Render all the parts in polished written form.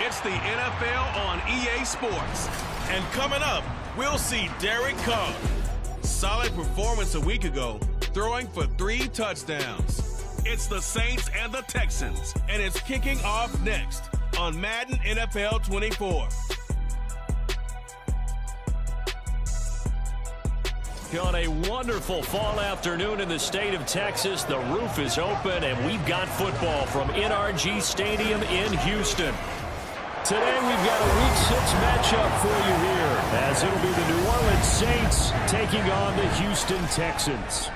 It's the NFL on EA Sports. And coming up, we'll see Derek Carr. Solid performance a week ago, throwing for 3 touchdowns. It's the Saints and the Texans, and it's kicking off next on Madden NFL 24. On a wonderful fall afternoon in the state of Texas, the roof is open, and we've got football from NRG Stadium in Houston. Today we've got a Week 6 matchup for you here, as it'll be the New Orleans Saints taking on the Houston Texans.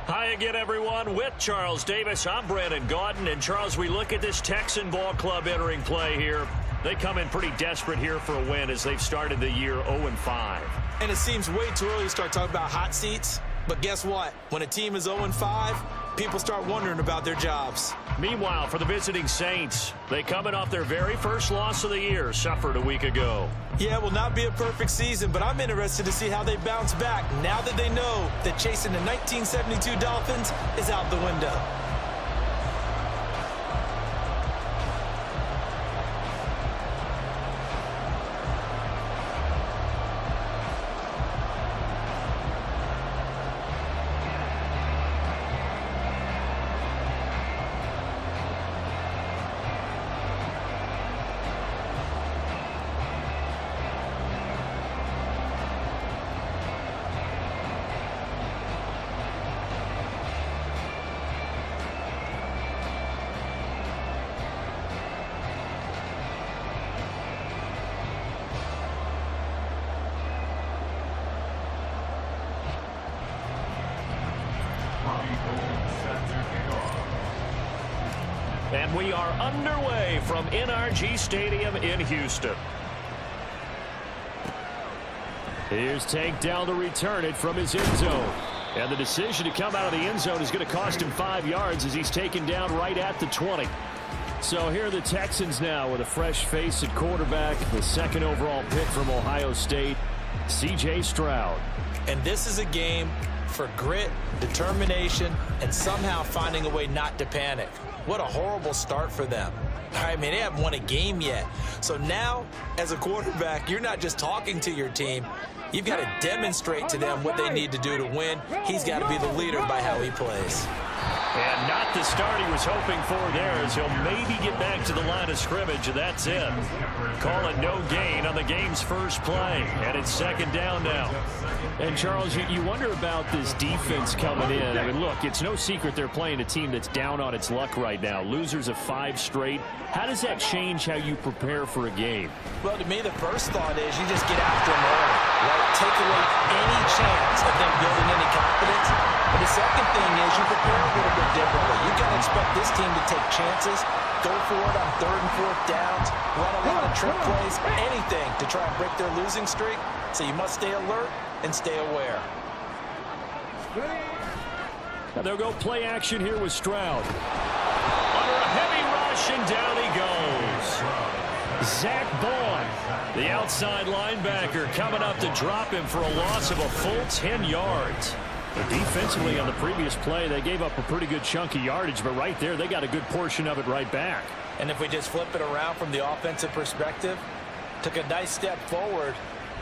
Hi again, everyone. With Charles Davis, I'm Brandon Gaudin. And Charles, we look at this Texan ball club entering play here. They come in pretty desperate here for a win as they've started the year 0-5. And it seems way too early to start talking about hot seats. But guess what? When a team is 0-5, people start wondering about their jobs. Meanwhile, for the visiting Saints, they coming off their very first loss of the year, suffered a week ago. Yeah, it will not be a perfect season, but I'm interested to see how they bounce back now that they know that chasing the 1972 Dolphins is out the window. And we are underway from NRG Stadium in Houston. Here's Tank down to return it from his end zone. And the decision to come out of the end zone is going to cost him 5 yards as he's taken down right at the 20. So here are the Texans now with a fresh face at quarterback, the 2nd overall pick from Ohio State, C.J. Stroud. And this is a game for grit, determination, and somehow finding a way not to panic. What a horrible start for them. I mean, they haven't won a game yet. So now, as a quarterback, you're not just talking to your team. You've got to demonstrate to them what they need to do to win. He's got to be the leader by how he plays. And not the start he was hoping for there, as he'll maybe get back to the line of scrimmage, and that's it. Call it no gain on the game's first play, and it's 2nd down now. And, Charles, you wonder about this defense coming in. I mean, look, it's no secret they're playing a team that's down on its luck right now. Losers of 5 straight. How does that change how you prepare for a game? Well, to me, the first thought is you just get after them early, right? Take away any chance of them building any confidence. But the second thing is you prepare a little bit differently. You got to expect this team to take chances, go for it on 3rd and 4th downs, run a lot of trick plays, anything to try and break their losing streak. So you must stay alert and stay aware. Now they'll go play action here with Stroud. Under a heavy rush, and down he goes. Zach Boyd, the outside linebacker, coming up to drop him for a loss of a full 10 yards. But defensively on the previous play, they gave up a pretty good chunk of yardage, but right there, they got a good portion of it right back. And if we just flip it around from the offensive perspective, took a nice step forward,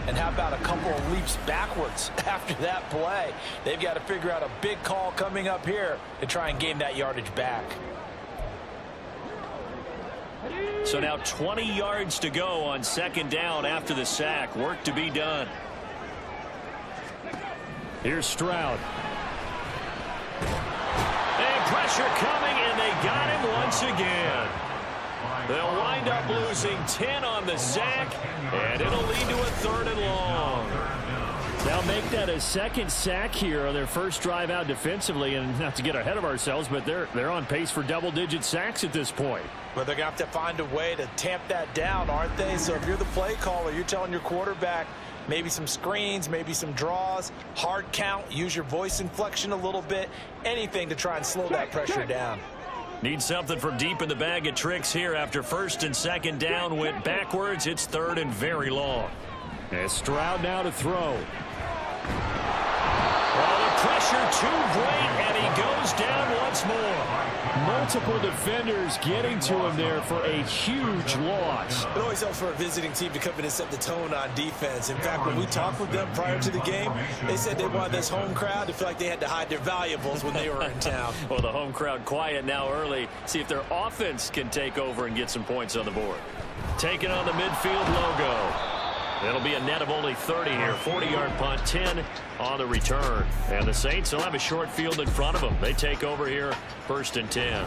and how about a couple of leaps backwards after that play? They've got to figure out a big call coming up here to try and gain that yardage back. So now 20 yards to go on 2nd down after the sack. Work to be done. Here's Stroud. And pressure coming, and they got him once again. They'll wind up losing 10 on the sack, and it'll lead to a 3rd and long. They'll make that a 2nd sack here on their first drive out defensively, and not to get ahead of ourselves, but they're on pace for double-digit sacks at this point. But they're going to have to find a way to tamp that down, aren't they? So if you're the play caller, you're telling your quarterback, maybe some screens, maybe some draws, hard count, use your voice inflection a little bit, anything to try and slow that pressure down. Need something from deep in the bag of tricks here after 1st and 2nd down went backwards. It's 3rd and very long. And Stroud now to throw. Well, the pressure too great, and he goes down once more. Multiple defenders getting to him there for a huge loss. It always helps for a visiting team to come in and set the tone on defense. In fact, when we talked with them prior to the game, they said they wanted this home crowd to feel like they had to hide their valuables when they were in town. Well, the home crowd quiet now early. See if their offense can take over and get some points on the board. Taking on the midfield logo. It'll be a net of only 30 here. 40-yard punt, 10 on the return. And the Saints will have a short field in front of them. They take over here, 1st and 10.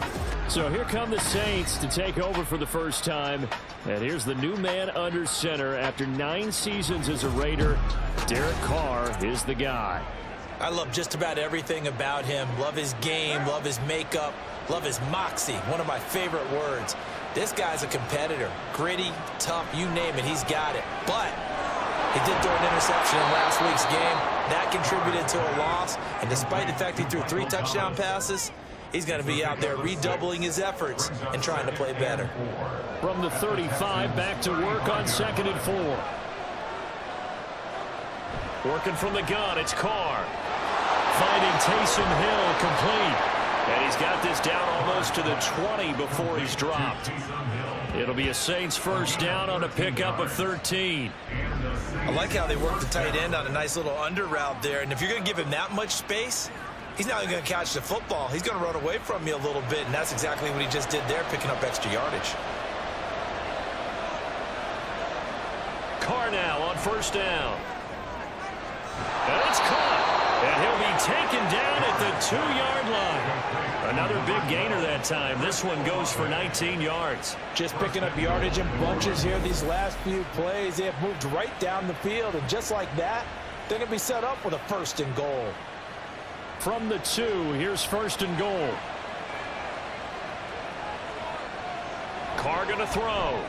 So here come the Saints to take over for the first time. And here's the new man under center. After 9 seasons as a Raider, Derek Carr is the guy. I love just about everything about him. Love his game, love his makeup, love his moxie. One of my favorite words. This guy's a competitor. Gritty, tough, you name it, he's got it. But he did throw an interception in last week's game. That contributed to a loss. And despite the fact he threw 3 touchdown passes, he's going to be out there redoubling his efforts and trying to play better. From the 35, back to work on 2nd and 4. Working from the gun, it's Carr. Finding Taysom Hill complete. And he's got this down almost to the 20 before he's dropped. It'll be a Saints first down on a pickup of 13. I like how they work the tight end on a nice little under route there. And if you're going to give him that much space, he's not going to catch the football. He's going to run away from you a little bit, and that's exactly what he just did there, picking up extra yardage. Carr now on 1st down. And it's caught. And he'll be taken down at the 2-yard line. Another big gainer that time. This one goes for 19 yards. Just picking up yardage in bunches here these last few plays. They have moved right down the field, and just like that, they're going to be set up with a 1st and goal. From the 2, here's 1st and goal. Carr going to throw.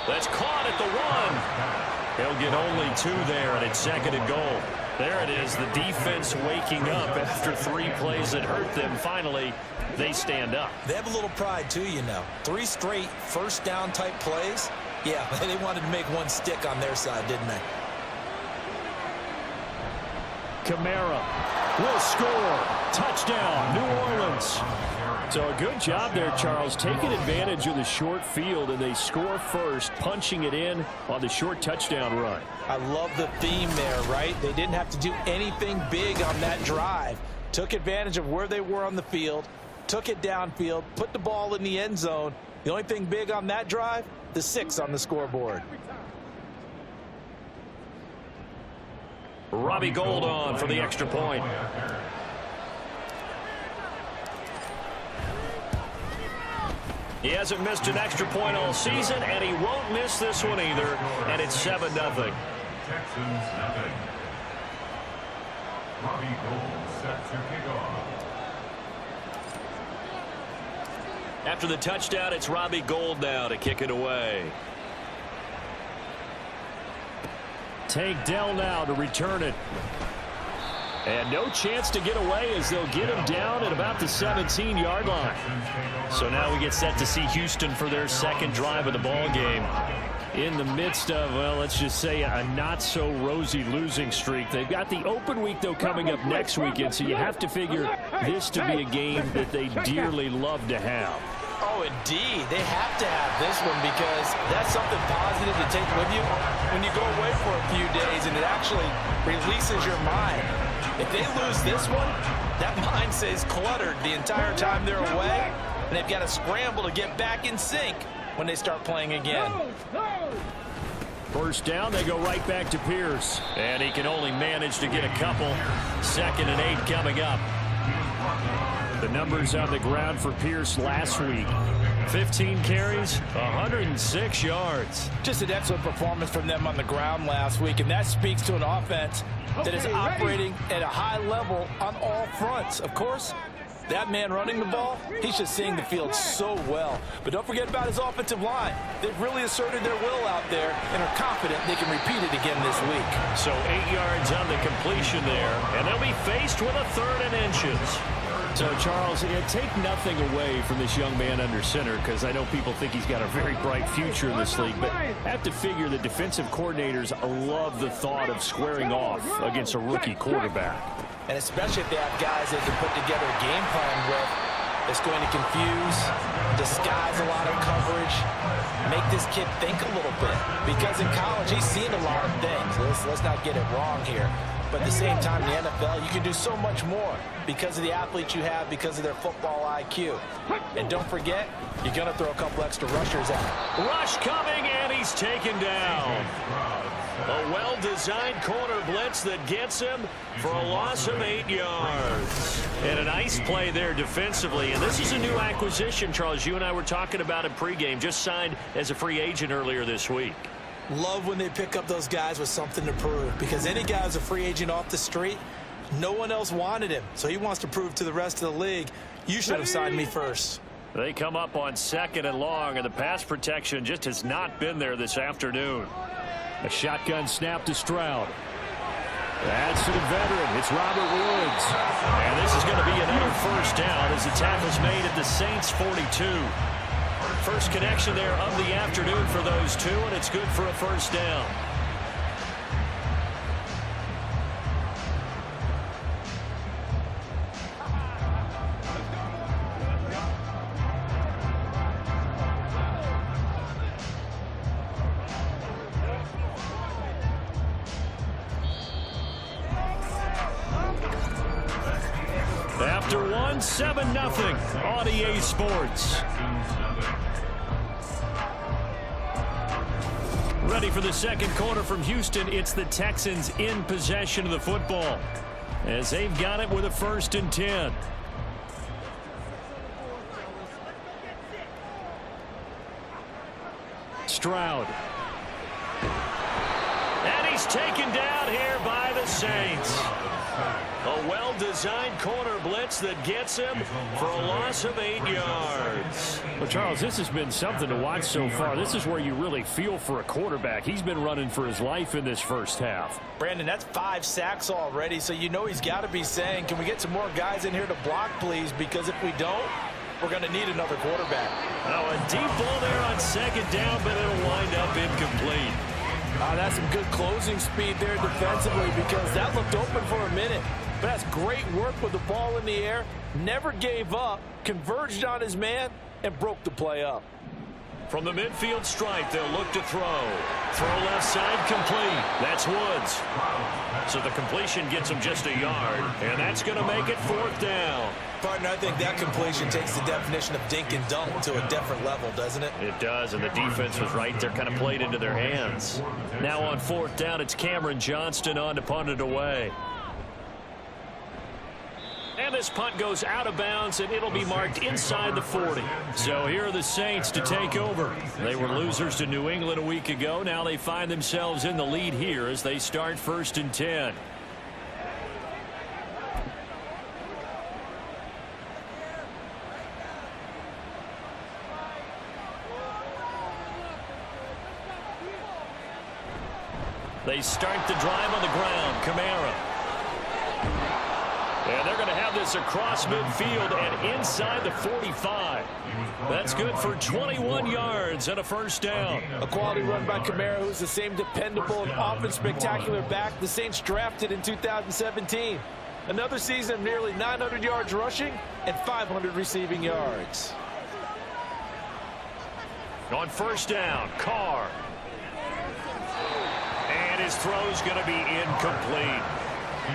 That's caught at the 1. He'll get only 2 there, and it's 2nd and goal. There it is, the defense waking up after 3 plays that hurt them. Finally, they stand up. They have a little pride, too, you know. 3 straight first down type plays. Yeah, they wanted to make one stick on their side, didn't they? Kamara will score. Touchdown, New Orleans. So a good job there, Charles, taking advantage of the short field, and they score first, punching it in on the short touchdown run. I love the theme there, right? They didn't have to do anything big on that drive. Took advantage of where they were on the field, took it downfield, put the ball in the end zone. The only thing big on that drive, the 6 on the scoreboard. Robbie Gould on for the extra point. He hasn't missed an extra point all season, and he won't miss this one either, and it's 7-0. Texans nothing. Robbie Gould set to kick off. After the touchdown, it's Robbie Gould now to kick it away. Tank Dell now to return it. And no chance to get away as they'll get him down at about the 17-yard line. So now we get set to see Houston for their 2nd drive of the ball game. In the midst of, well, let's just say a not-so-rosy losing streak. They've got the open week, though, coming up next weekend, so you have to figure this to be a game that they dearly love to have. Oh, indeed. They have to have this one because that's something positive to take with you when you go away for a few days, and it actually releases your mind. If they lose this one, that mind stays cluttered the entire time they're away, and they've got to scramble to get back in sync when they start playing again. First down, they go right back to Pierce. And he can only manage to get a couple. 2nd and 8 coming up. The numbers on the ground for Pierce last week. 15 carries, 106 yards. Just an excellent performance from them on the ground last week, and that speaks to an offense that is operating at a high level on all fronts. Of course, that man running the ball, he's just seeing the field so well. But don't forget about his offensive line. They've really asserted their will out there and are confident they can repeat it again this week. So 8 yards on the completion there, and they'll be faced with a 3rd and inches. So, Charles, take nothing away from this young man under center, because I know people think he's got a very bright future in this league, but I have to figure the defensive coordinators love the thought of squaring off against a rookie quarterback. And especially if they have guys they can put together a game plan with, it's going to confuse, disguise a lot of coverage, make this kid think a little bit. Because in college, he's seen a lot of things. Let's not get it wrong here. But at the same time, in the NFL, you can do so much more because of the athletes you have, because of their football IQ. And don't forget, you're going to throw a couple extra rushers at him. Rush coming, and he's taken down. A well-designed corner blitz that gets him for a loss of 8 yards. And a nice play there defensively. And this is a new acquisition, Charles. You and I were talking about it pregame. Just signed as a free agent earlier this week. Love when they pick up those guys with something to prove, because any guy who's a free agent off the street, no one else wanted him. So he wants to prove to the rest of the league, you should have signed me first. They come up on 2nd and long, and the pass protection just has not been there this afternoon. A shotgun snap to Stroud. That's to the veteran. It's Robert Woods. And this is going to be another first down as the tackle's made at the Saints' 42. First connection there of the afternoon for those two, and it's good for a first down. After one, 7-0 on EA Sports. Ready for the second quarter from Houston. It's the Texans in possession of the football as they've got it with a 1st and 10. Stroud. And he's taken down here by the Saints. A well-designed corner blitz that gets him for a loss of 8 yards. Well, Charles, this has been something to watch so far. This is where you really feel for a quarterback. He's been running for his life in this first half. Brandon, that's 5 sacks already, so you know he's got to be saying, can we get some more guys in here to block, please? Because if we don't, we're going to need another quarterback. Oh, a deep ball there on 2nd down, but it'll wind up incomplete. That's some good closing speed there defensively, because that looked open for a minute. But that's great work with the ball in the air. Never gave up, converged on his man, and broke the play up. From the midfield stripe, they'll look to throw. Throw left side complete. That's Woods. So the completion gets him just a yard, and that's going to make it 4th down. Partner, I think that completion takes the definition of dink and dunk to a different level, doesn't it? It does, and the defense was right there, kind of played into their hands. Now on 4th down, it's Cameron Johnston on to punt it away. And this punt goes out of bounds, and it'll be marked inside the 40. So here are the Saints to take over. They were losers to New England a week ago. Now they find themselves in the lead here as they start 1st and 10. They start the drive on the ground. Kamara. And they're going to have this across midfield and inside the 45. That's good for 21 yards and a first down. A quality run by Kamara, who's the same dependable and often spectacular back the Saints drafted in 2017. Another season of nearly 900 yards rushing and 500 receiving yards. On first down, Carr. And his throw's going to be incomplete.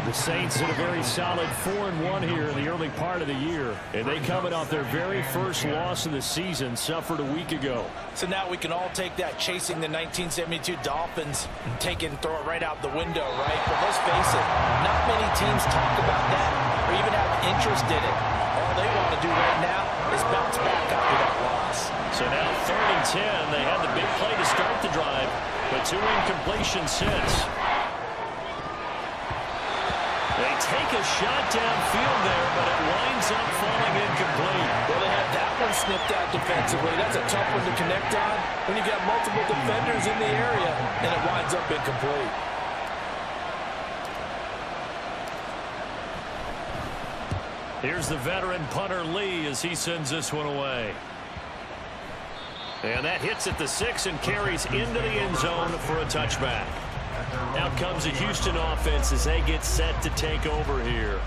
The Saints had a very solid 4-1 here in the early part of the year, and they coming off their very first loss of the season, suffered a week ago. So now we can all take that chasing the 1972 Dolphins and take it and throw it right out the window, right? But let's face it, not many teams talk about that or even have interest in it. All they want to do right now is bounce back after that loss. So now 3rd and 10. They had the big play to start the drive, but 2 incompletions since. They take a shot downfield there, but it winds up falling incomplete. Well, they had that one snipped out defensively. That's a tough one to connect on when you got multiple defenders in the area, and it winds up incomplete. Here's the veteran punter Lee as he sends this one away. And that hits at the 6 and carries into the end zone for a touchback. Out comes the Houston offense as they get set to take over here.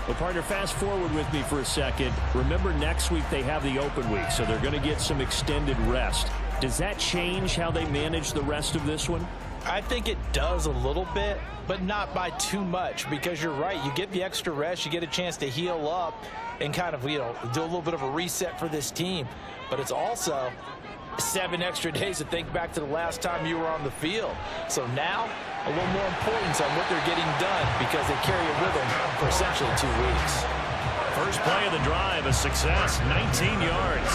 Well, partner, fast forward with me for a second. Remember, next week they have the open week, so they're going to get some extended rest. Does that change how they manage the rest of this one? I think it does a little bit, but not by too much, because you're right. You get the extra rest, you get a chance to heal up and kind of, do a little bit of a reset for this team. But it's also 7 extra days to think back to the last time you were on the field. So now, a little more importance on what they're getting done because they carry it with them for essentially 2 weeks. First play of the drive, a success, 19 yards.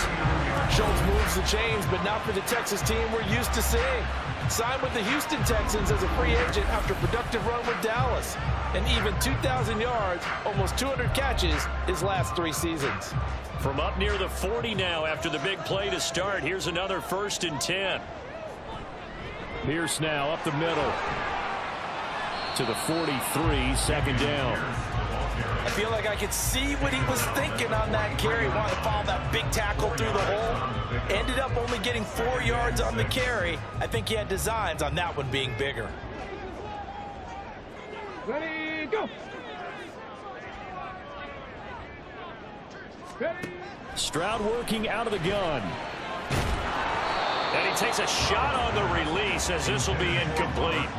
Schultz moves the chains, but not for the Texas team we're used to seeing. Signed with the Houston Texans as a free agent after a productive run with Dallas. And even 2,000 yards, almost 200 catches his last 3 seasons. From up near the 40 now after the big play to start. Here's another 1st and 10. Pierce now up the middle to the 43, second down. I feel like I could see what he was thinking on that carry. Wanted to follow that big tackle through the hole. Ended up only getting 4 yards on the carry. I think he had designs on that one being bigger. Ready, go. Ready. Stroud working out of the gun. And he takes a shot on the release as this will be incomplete.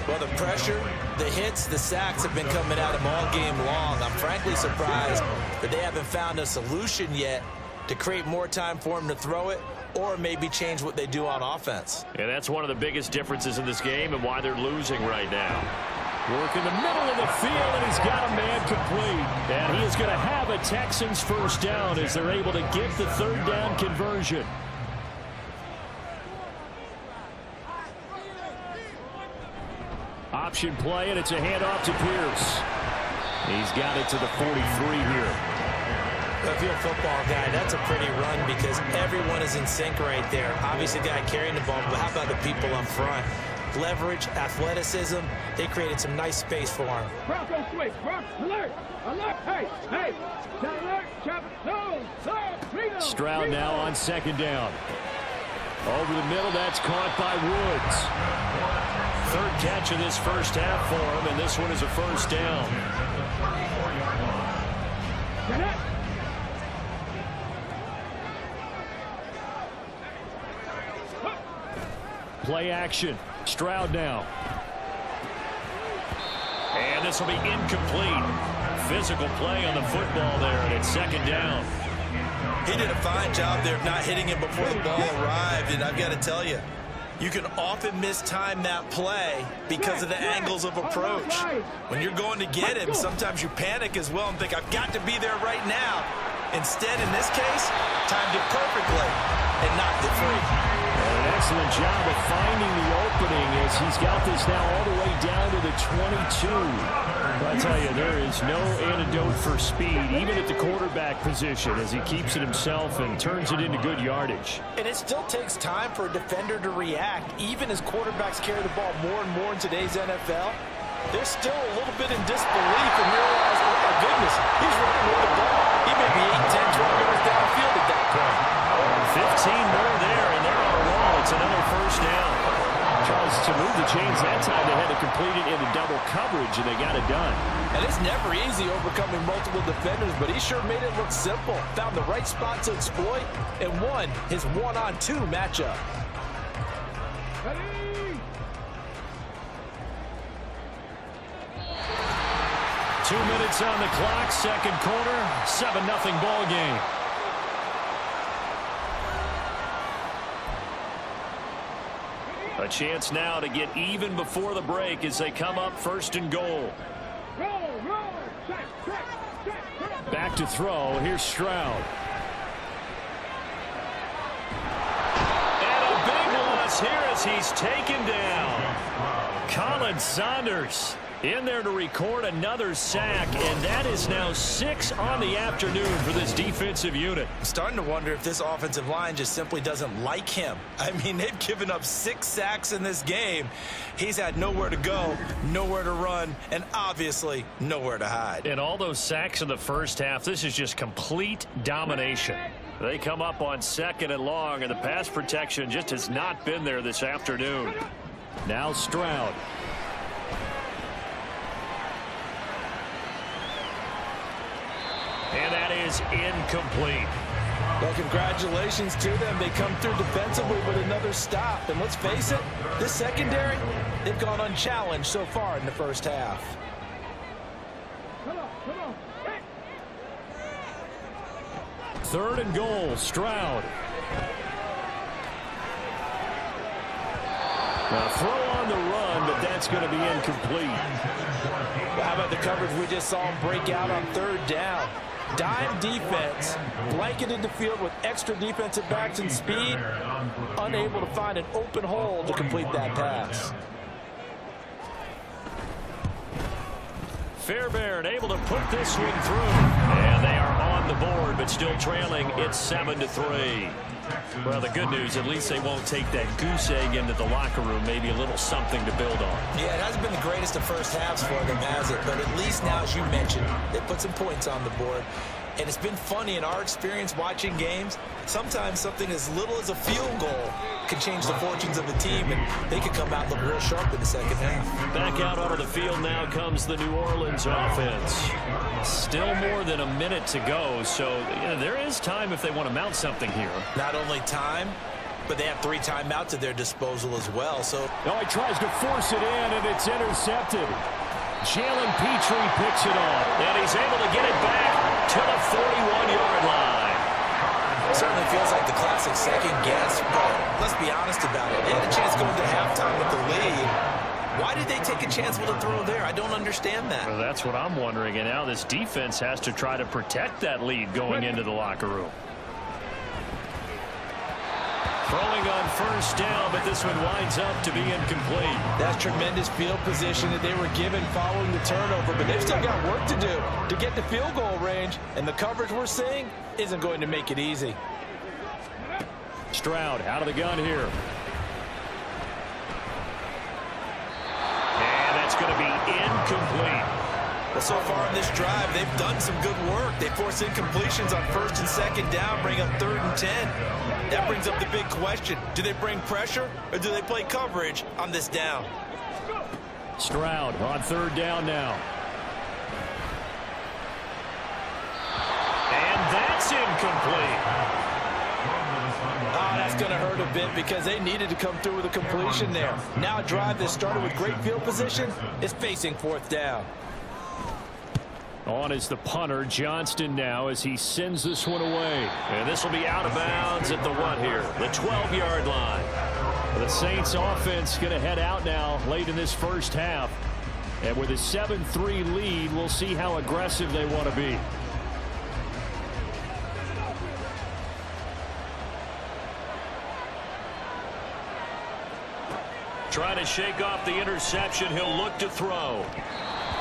Well, the pressure, the hits, the sacks have been coming at him all game long. I'm frankly surprised that they haven't found a solution yet to create more time for him to throw it or maybe change what they do on offense. And that's one of the biggest differences in this game and why they're losing right now. Work in the middle of the field, and he's got a man complete. And he is going to have a Texans first down as they're able to get the 3rd down conversion. Option play, and it's a handoff to Pierce. He's got it to the 43 here. If you're a football guy, that's a pretty run because everyone is in sync right there. Obviously, the guy carrying the ball, but how about the people up front? Leverage, athleticism, they created some nice space for him. Bronco switch, Bronco, alert, alert, hey, alert, chop, no, freedom. Stroud now on 2nd down. Over the middle, that's caught by Woods. 3rd catch of this first half for him, and this one is a 1st down. Play action. Stroud now. And this will be incomplete. Physical play on the football there, and it's 2nd down. He did a fine job there of not hitting him before the ball arrived, and I've got to tell you, you can often mistime that play because of the angles of approach. When you're going to get him, sometimes you panic as well and think, I've got to be there right now. Instead, in this case, timed it perfectly and knocked it free. An excellent job of finding the opening as he's got this now all the way down to the 22. I tell you, there is no antidote for speed, even at the quarterback position, as he keeps it himself and turns it into good yardage. And it still takes time for a defender to react, even as quarterbacks carry the ball more and more in today's NFL. They're still a little bit in disbelief and realize, oh my goodness, he's running with the ball. He may be 8, 10, 12 yards downfield at that point. 15 more there, and they're on a roll. It's another 1st down. Charles, to move the chains that time, they had to complete it into double coverage, and they got it done. And it's never easy overcoming multiple defenders, but he sure made it look simple. Found the right spot to exploit and won his 1-on-2 matchup. Ready. 2 minutes on the clock, 2nd quarter, 7-0 ball game. A chance now to get even before the break as they come up 1st and goal. Roll, check. Back to throw. Here's Stroud. And a big loss here as he's taken down. Colin Saunders In there to record another sack, and that is now 6 on the afternoon for this defensive unit. I'm starting to wonder if this offensive line just simply doesn't like him. I mean, they've given up 6 sacks in this game. He's had nowhere to go, nowhere to run, and obviously nowhere to hide. And all those sacks in the first half, this is just complete domination. They come up on 2nd and long, and the pass protection just has not been there this afternoon. Now Stroud. And that is incomplete. Well, congratulations to them. They come through defensively with another stop. And let's face it, this secondary, they've gone unchallenged so far in the first half. Come on, come on. Hey. 3rd and goal, Stroud. Now throw on the run, but that's going to be incomplete. Well, how about the coverage we just saw him break out on 3rd down? Dime defense, blanketed the field with extra defensive backs and speed, unable to find an open hole to complete that pass. Fairbairn able to put this one through. And they are on the board, but still trailing. It's 7-3. Well, the good news, at least they won't take that goose egg into the locker room. Maybe a little something to build on. Yeah, it hasn't been the greatest of first halves for them, has it? But at least now, as you mentioned, they put some points on the board. And it's been funny in our experience watching games. Sometimes something as little as a field goal can change the fortunes of a team, and they could come out and look real sharp in the second half. Back out onto the field now comes the New Orleans offense. Still more than a minute to go, so there is time if they want to mount something here. Not only time, but they have 3 timeouts at their disposal as well. So Now he tries to force it in, and it's intercepted. Jalen Petrie picks it off. And he's able to get it back to the 41-yard line. certainly feels like the classic second guess, but let's be honest about it. They had a chance going to halftime with the lead. Why did they take a chance with a throw there? I don't understand that. Well, that's what I'm wondering. And now this defense has to try to protect that lead going into the locker room. Throwing on first down, but this one winds up to be incomplete. That's tremendous field position that they were given following the turnover, but they've still got work to do to get to field goal range, and the coverage we're seeing isn't going to make it easy. Stroud out of the gun here. And that's going to be incomplete. Well, so far in this drive, they've done some good work. They force incompletions on first and second down, bring up 3rd and 10. That brings up the big question. Do they bring pressure or do they play coverage on this down? Stroud on 3rd down now. And that's incomplete. Oh, that's going to hurt a bit because they needed to come through with a completion there. Now a drive that started with great field position is facing 4th down. On is the punter, Johnston, now as he sends this one away. And this will be out of bounds at the what here? The 12-yard line. The Saints offense going to head out now late in this first half. And with a 7-3 lead, we'll see how aggressive they want to be. Trying to shake off the interception. He'll look to throw.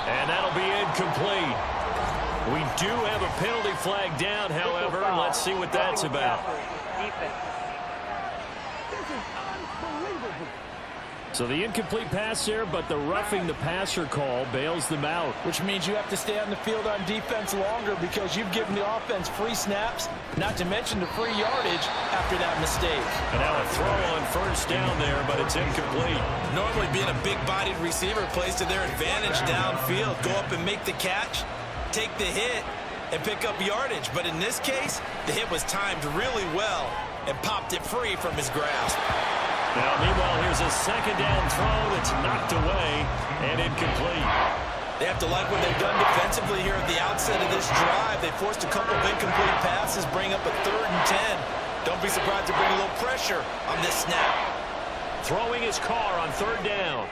And that'll be incomplete. We do have a penalty flag down, however. Let's see what that's about. So the incomplete pass there, but the roughing the passer call bails them out. Which means you have to stay on the field on defense longer because you've given the offense free snaps, not to mention the free yardage after that mistake. And now a throw on first down there, but it's incomplete. Normally being a big-bodied receiver plays to their advantage downfield. Go up and make the catch, take the hit, and pick up yardage. But in this case, the hit was timed really well and popped it free from his grasp. Now, meanwhile, here's a second down throw that's knocked away and incomplete. They have to like what they've done defensively here at the outset of this drive. They forced a couple of incomplete passes, bring up a 3rd and 10. Don't be surprised to bring a little pressure on this snap. Throwing his car on 3rd down.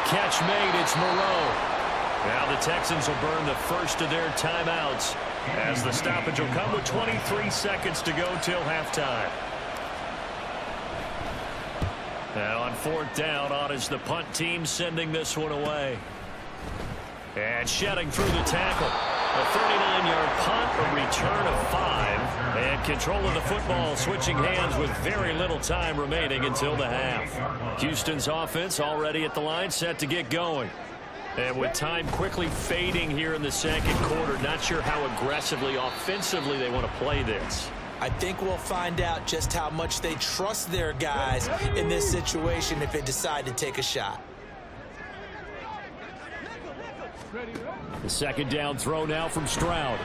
Catch made, it's Moreau. Now the Texans will burn the first of their timeouts as the stoppage will come with 23 seconds to go till halftime. Now on 4th down, on is the punt team sending this one away. And shedding through the tackle. A 39-yard punt, a return of 5. And control of the football switching hands with very little time remaining until the half. Houston's offense already at the line, set to get going. And with time quickly fading here in the second quarter, not sure how aggressively, offensively they want to play this. I think we'll find out just how much they trust their guys in this situation if they decide to take a shot. The second down throw now from Stroud.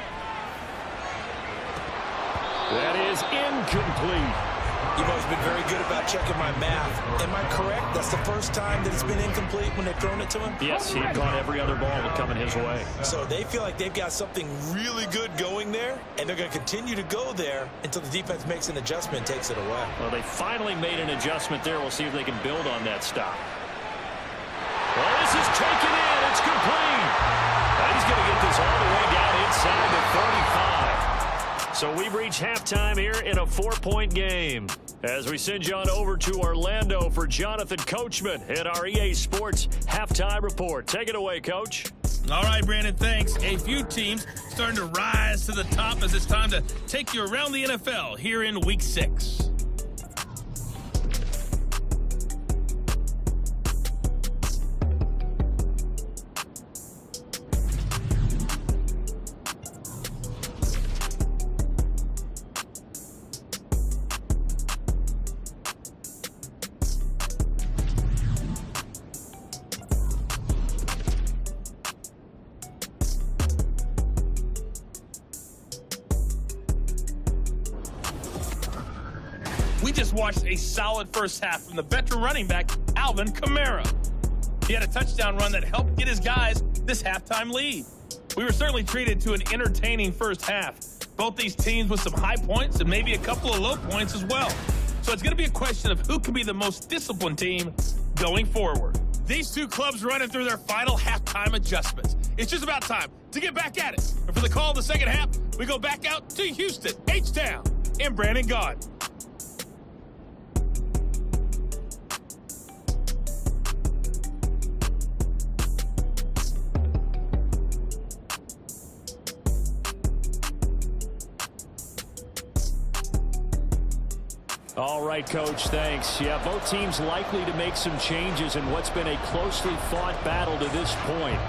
That is incomplete. You've always been very good about checking my math. Am I correct? That's the first time that it's been incomplete when they've thrown it to him? Yes, he caught every other ball coming his way. So they feel like they've got something really good going there, and they're going to continue to go there until the defense makes an adjustment and takes it away. Well, they finally made an adjustment there. We'll see if they can build on that stop. Well, this is taken in. It's complete. And he's going to get this all the way down inside the 35. So we've reached halftime here in a 4-point game. As we send you on over to Orlando for Jonathan Coachman at our EA Sports Halftime Report. Take it away, Coach. All right, Brandon, thanks. A few teams starting to rise to the top as it's time to take you around the NFL here in Week 6. We just watched a solid first half from the veteran running back, Alvin Kamara. He had a touchdown run that helped get his guys this halftime lead. We were certainly treated to an entertaining first half. Both these teams with some high points and maybe a couple of low points as well. So it's going to be a question of who can be the most disciplined team going forward. These two clubs running through their final halftime adjustments. It's just about time to get back at it. And for the call of the second half, we go back out to Houston, H-Town, and Brandon Gaudin. All right, Coach, thanks. Yeah, both teams likely to make some changes in what's been a closely fought battle to this point.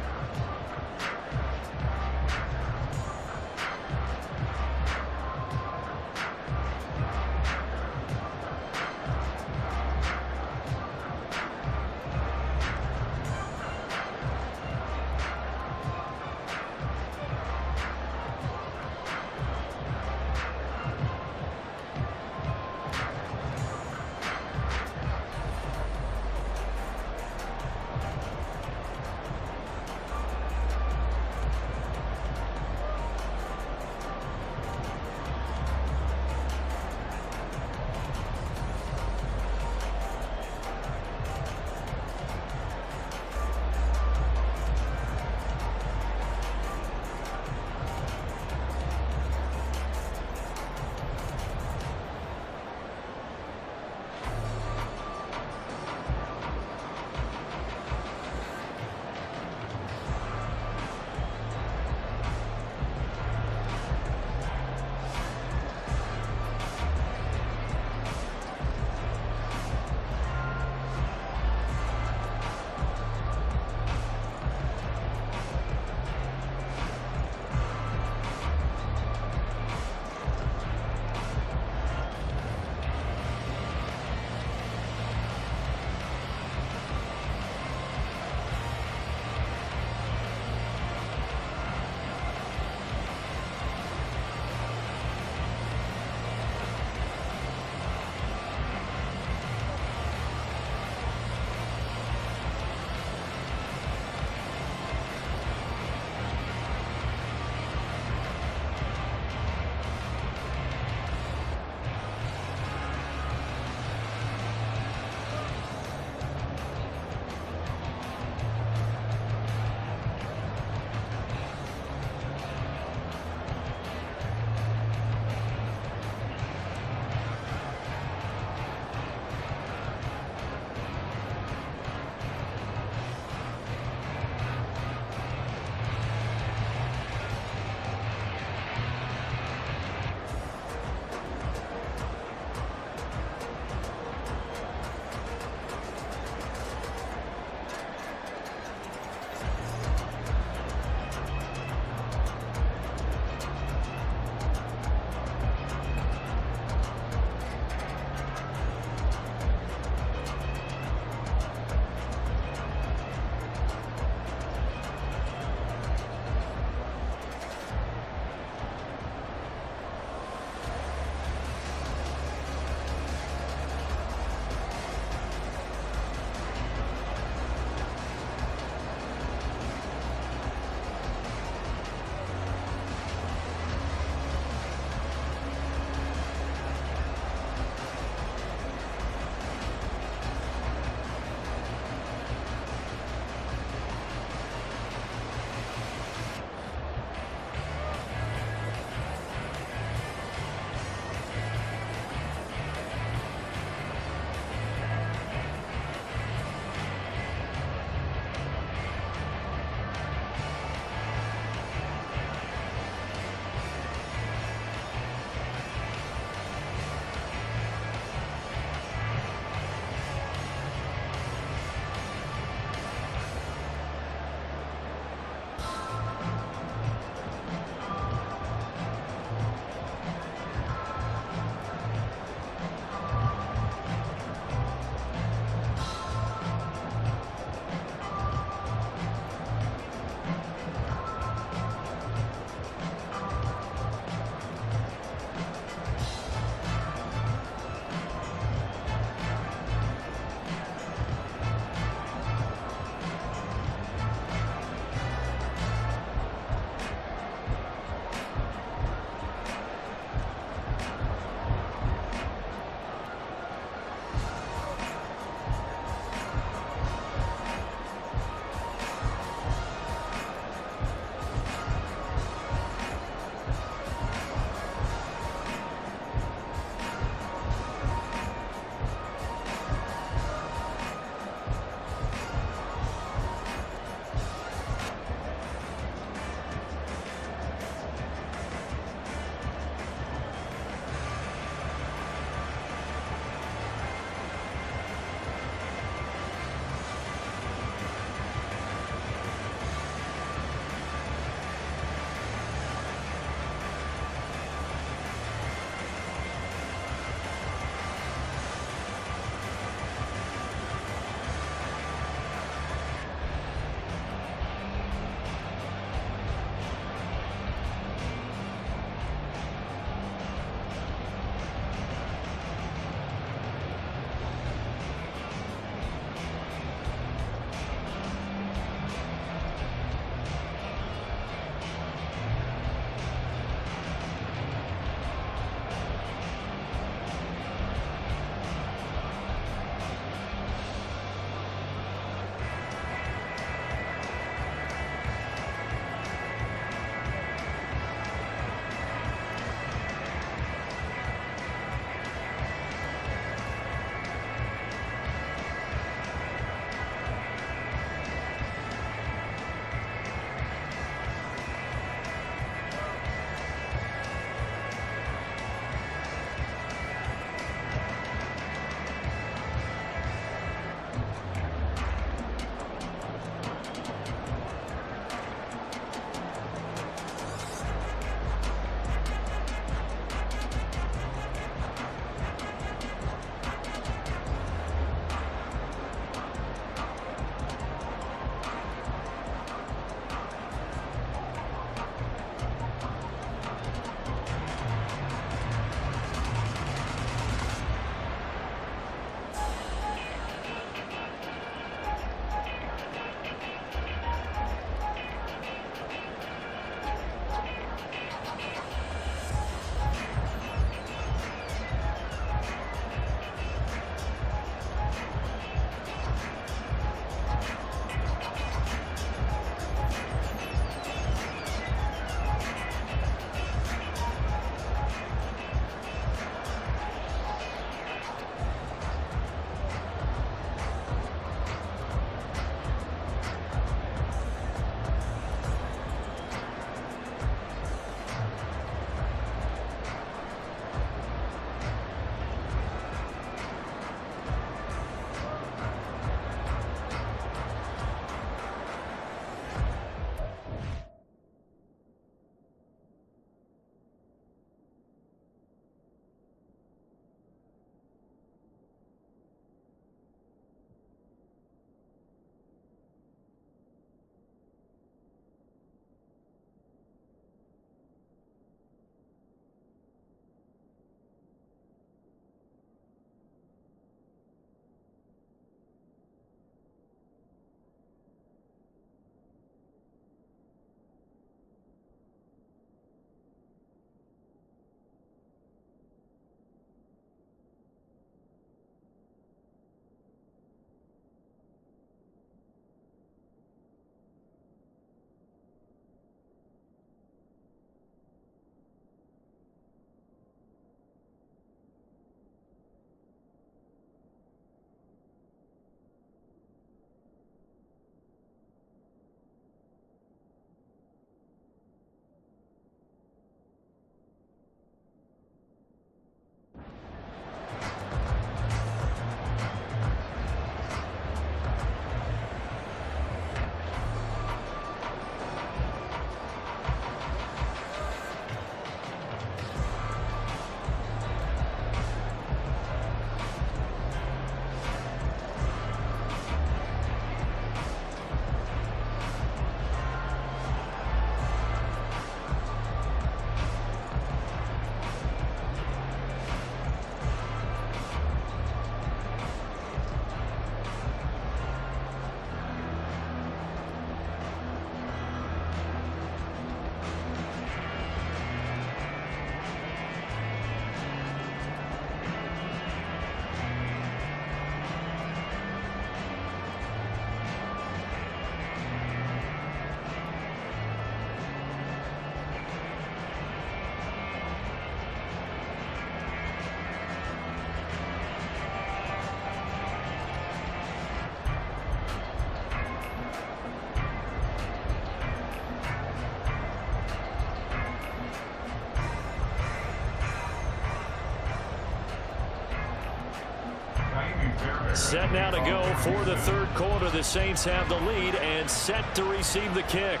Set now to go for the third quarter. The Saints have the lead and set to receive the kick.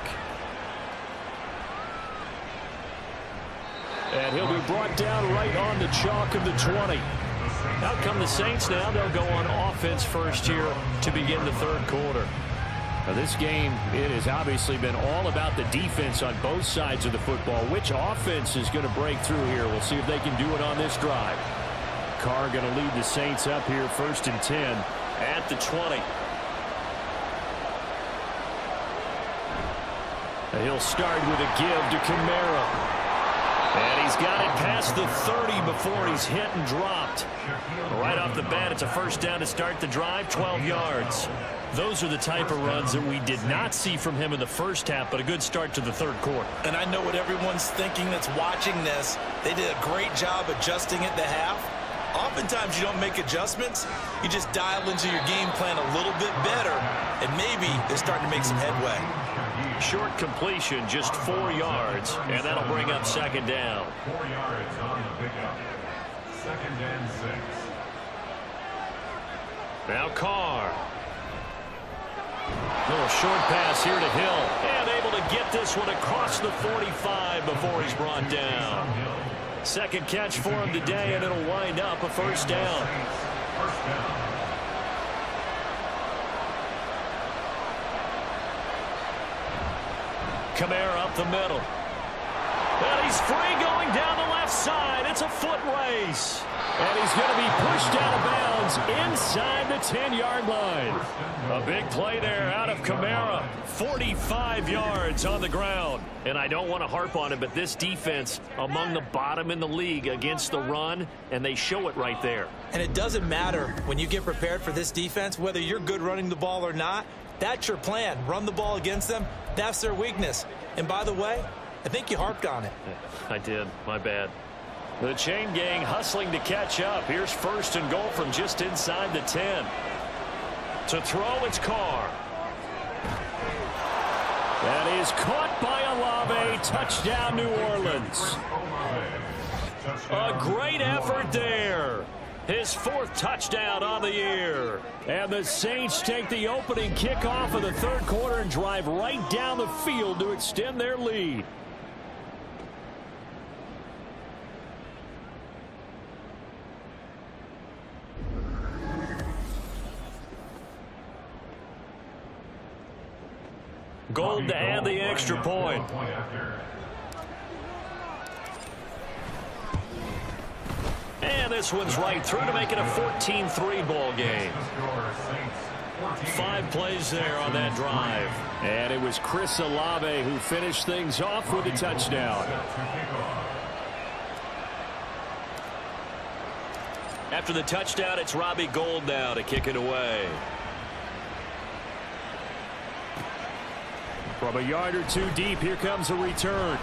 And he'll be brought down right on the chalk of the 20. Out come the Saints now. They'll go on offense first here to begin the third quarter. Now this game, it has obviously been all about the defense on both sides of the football. Which offense is going to break through here? We'll see if they can do it on this drive. Carr going to lead the Saints up here, 1st and 10 at the 20. And he'll start with a give to Kamara. And he's got it past the 30 before he's hit and dropped. Right off the bat, it's a first down to start the drive, 12 yards. Those are the type of runs that we did not see from him in the first half, but a good start to the third quarter. And I know what everyone's thinking that's watching this. They did a great job adjusting at the half. Oftentimes you don't make adjustments. You just dial into your game plan a little bit better, and maybe they're starting to make some headway. Short completion, just 4 yards, and that'll bring up second down. 4 yards on the pickup. 2nd and 6. Now Carr. Little short pass here to Hill, and able to get this one across the 45 before he's brought down. Second catch for him today, and it'll wind up a first down. First down. Kamara up the middle. And he's free going down the left side. It's a foot race. And he's going to be pushed out of bounds inside the 10-yard line. A big play there out of Kamara. 45 yards on the ground. And I don't want to harp on it, but this defense among the bottom in the league against the run, and they show it right there. And it doesn't matter when you get prepared for this defense, whether you're good running the ball or not. That's your plan. Run the ball against them. That's their weakness. And by the way, I think you harped on it. I did. My bad. The chain gang hustling to catch up. Here's 1st and goal from just inside the 10. To throw, it's Carr. That is caught by Olave. Touchdown, New Orleans. A great effort there. His 4th touchdown on the year. And the Saints take the opening kickoff of the third quarter and drive right down the field to extend their lead. Gold to add the extra point. And this one's right through to make it a 14-3 ball game. 5 plays there on that drive. And it was Chris Olave who finished things off with a touchdown. After the touchdown, it's Robbie Gould now to kick it away. From a yard or two deep, here comes a return.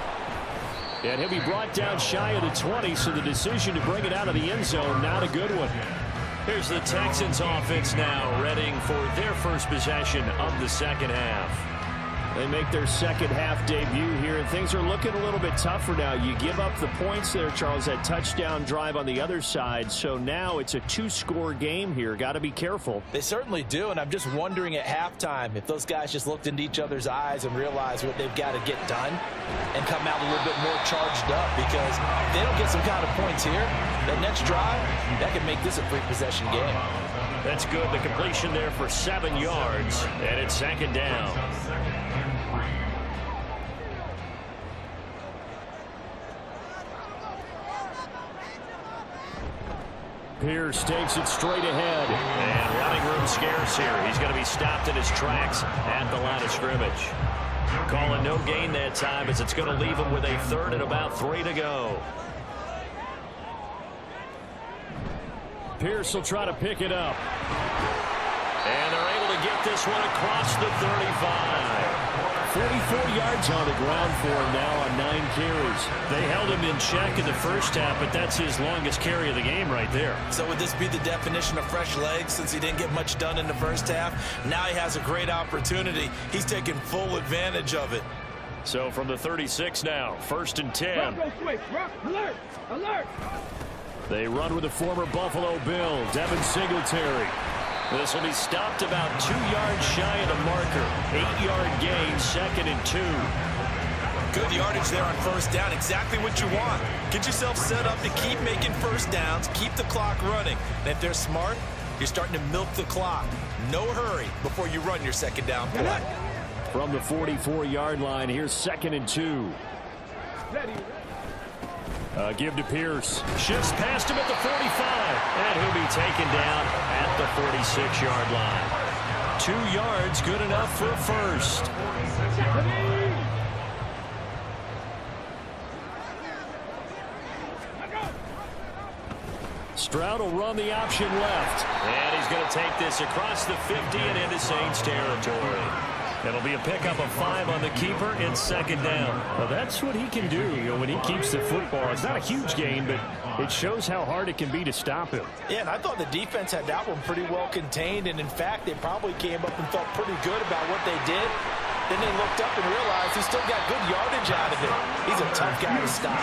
And he'll be brought down shy of the 20, so the decision to bring it out of the end zone, not a good one. Here's the Texans offense now, readying for their first possession of the second half. They make their second half debut here, and things are looking a little bit tougher now. You give up the points there, Charles, that touchdown drive on the other side. So now it's a 2-score game here. Got to be careful. They certainly do, and I'm just wondering at halftime if those guys just looked into each other's eyes and realized what they've got to get done and come out a little bit more charged up, because if they don't get some kind of points here, that next drive, that could make this a 3-possession game. That's good. The completion there for 7 yards, and it's second down. Pierce takes it straight ahead. And running room scarce here. He's going to be stopped in his tracks at the line of scrimmage. Calling no gain that time, as it's going to leave him with a 3rd and about 3 to go. Pierce will try to pick it up. And they're able to get this one across the 35. 44 yards on the ground for him now on 9 carries. They held him in check in the first half, but that's his longest carry of the game right there. So would this be the definition of fresh legs, since he didn't get much done in the first half? Now he has a great opportunity. He's taking full advantage of it. So from the 36 now, 1st and 10. Go switch, rock, alert, alert. They run with the former Buffalo Bill, Devin Singletary. This will be stopped about 2 yards shy of the marker. 8-yard gain, 2nd and 2. Good yardage there on first down. Exactly what you want. Get yourself set up to keep making first downs, keep the clock running. And if they're smart, you're starting to milk the clock. No hurry before you run your second down play. From the 44-yard line, here's 2nd and 2. Give to Pierce. Shifts past him at the 45. And he'll be taken down at the 46-yard line. 2 yards, good enough for a first. Stroud will run the option left. And he's going to take this across the 50 and into Saints territory. It'll be a pickup of 5 on the keeper in 2nd down. Well, that's what he can do, when he keeps the football. It's not a huge gain, but it shows how hard it can be to stop him. Yeah, and I thought the defense had that one pretty well contained, and in fact, they probably came up and felt pretty good about what they did. Then they looked up and realized he still got good yardage out of it. He's a tough guy to stop.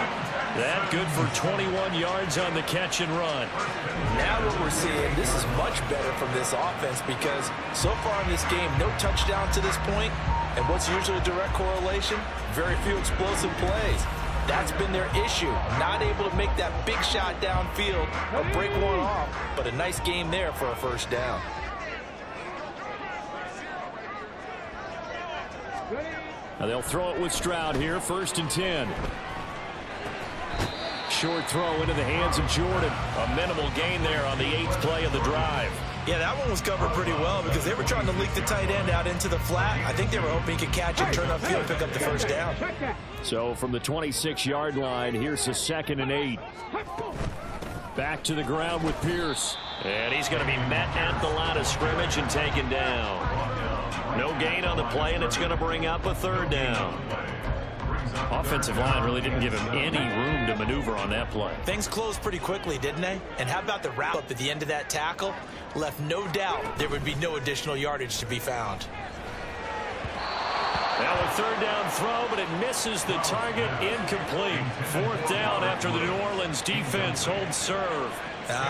That good for 21 yards on the catch and run. Now what we're seeing, this is much better from this offense because so far in this game, no touchdown to this point, and what's usually a direct correlation? Very few explosive plays. That's been their issue. Not able to make that big shot downfield or break one off, but a nice game there for a first down. Now they'll throw it with Stroud here, 1st and 10. Short throw into the hands of Jordan. A minimal gain there on the 8th play of the drive. Yeah, that one was covered pretty well because they were trying to leak the tight end out into the flat. I think they were hoping he could catch it, turn upfield, and pick up the first down. So from the 26-yard line, here's the 2nd and 8. Back to the ground with Pierce. And he's going to be met at the line of scrimmage and taken down. No gain on the play, and it's going to bring up a 3rd down. Offensive line really didn't give him any room to maneuver on that play. Things closed pretty quickly, didn't they? And how about the wrap up at the end of that tackle? Left no doubt there would be no additional yardage to be found. Now a 3rd down throw, but it misses the target, incomplete. 4th down after the New Orleans defense holds serve.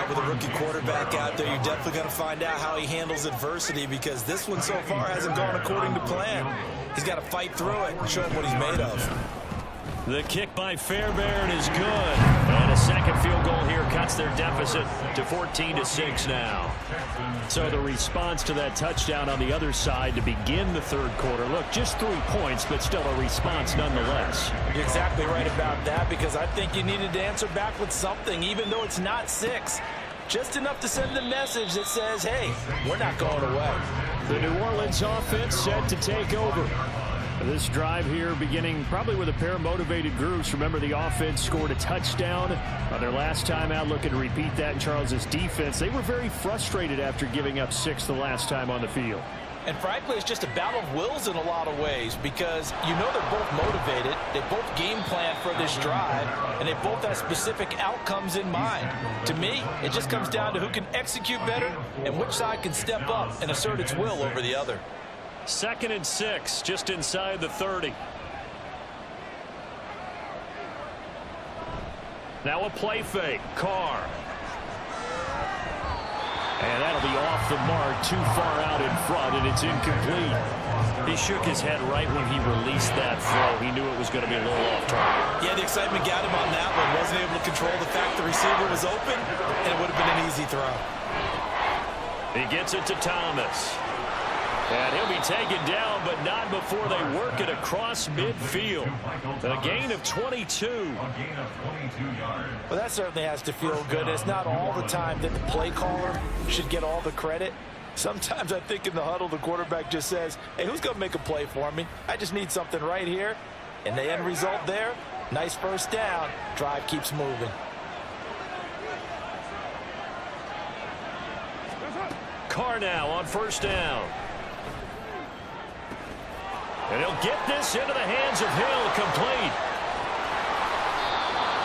With a rookie quarterback out there, you're definitely going to find out how he handles adversity because this one so far hasn't gone according to plan. He's got to fight through it and show him what he's made of. The kick by Fairbairn is good. And a 2nd field goal here cuts their deficit to 14-6 now. So the response to that touchdown on the other side to begin the 3rd quarter. Look, just 3 points, but still a response nonetheless. You're exactly right about that because I think you needed to answer back with something, even though it's not 6. Just enough to send the message that says, hey, we're not going away. The New Orleans offense set to take over. This drive here beginning probably with a pair of motivated groups. Remember, the offense scored a touchdown on their last time out, looking to repeat that in Charles's defense. They were very frustrated after giving up 6 the last time on the field. And frankly, it's just a battle of wills in a lot of ways because you know they're both motivated, they both game plan for this drive, and they both have specific outcomes in mind. To me, it just comes down to who can execute better and which side can step up and assert its will over the other. 2nd and 6, just inside the 30. Now a play fake. Carr. And that'll be off the mark, too far out in front, and it's incomplete. He shook his head right when he released that throw. He knew it was going to be a little off target. Yeah, the excitement got him on that one. Wasn't able to control the fact the receiver was open, and it would have been an easy throw. He gets it to Thomas. And he'll be taken down, but not before they work it across midfield. A gain of 22. Well, that certainly has to feel good. It's not all the time that the play caller should get all the credit. Sometimes I think in the huddle, the quarterback just says, hey, who's going to make a play for me? I just need something right here. And the end result there, nice first down. Drive keeps moving. Carr now on 1st down. And he'll get this into the hands of Hill, complete.